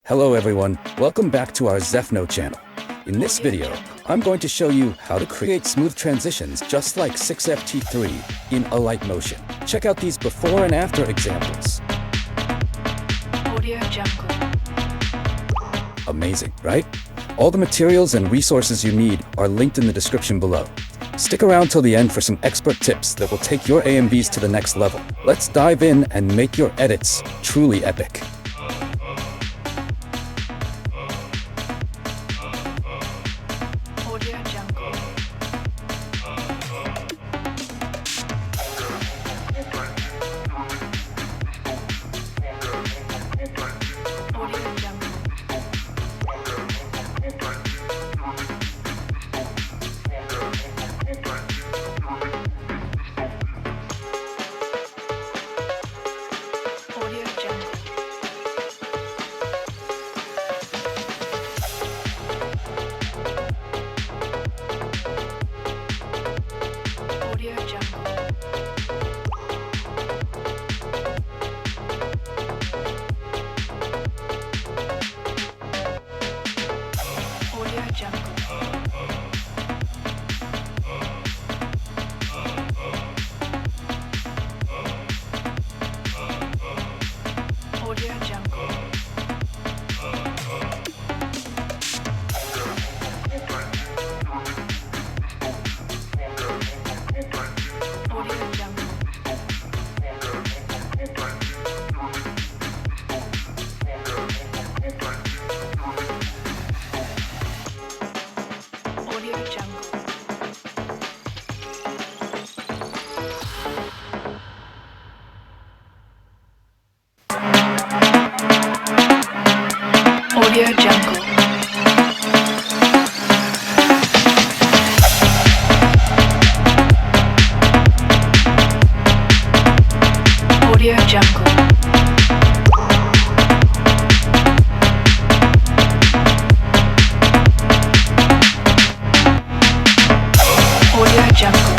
Hello everyone, welcome back to our Zephno channel. In this video, I'm going to show you how to create smooth transitions just like 6FT3 in Alight motion. Check out these before and after examples. Audio Jungle. Amazing, right? All the materials and resources you need are linked in the description below. Stick around till the end for some expert tips that will take your AMVs to the next level. Let's dive in and make your edits truly epic. Audio Jungle. Audio Jungle. Audio Jungle. Audio Jungle. Audio Jungle. Audio Jungle. Audio Jungle. Audio Jungle. Audio Jungle. Audio Jungle. Audio Jungle.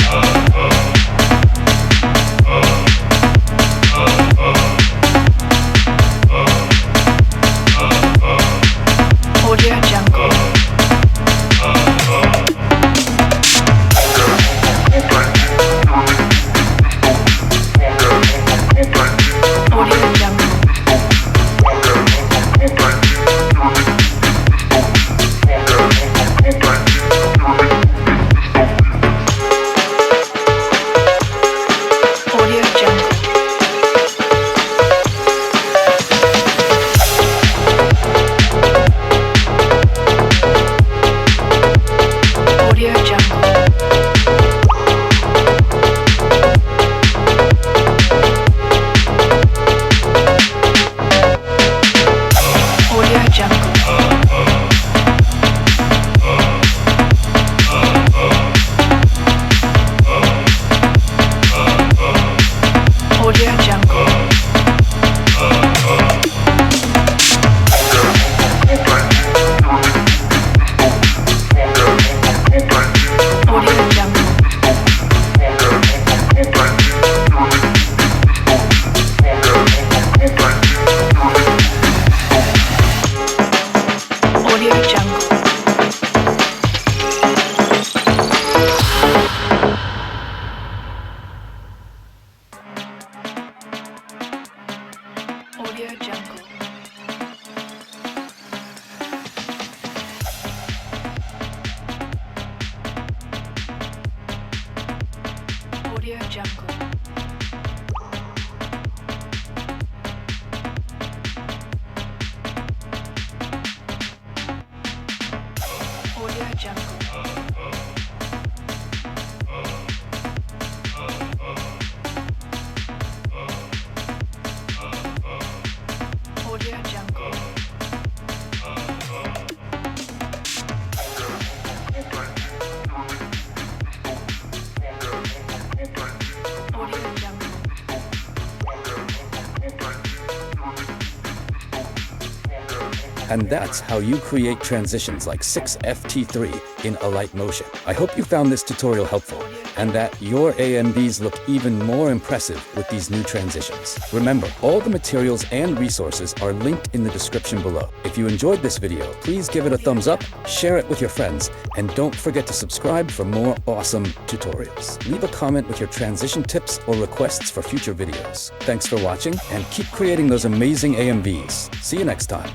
And that's how you create transitions like 6FT3 in Alight Motion. I hope you found this tutorial helpful and that your AMVs look even more impressive with these new transitions. Remember, all the materials and resources are linked in the description below. If you enjoyed this video, please give it a thumbs up, share it with your friends, and don't forget to subscribe for more awesome tutorials. Leave a comment with your transition tips or requests for future videos. Thanks for watching, and keep creating those amazing AMVs. See you next time.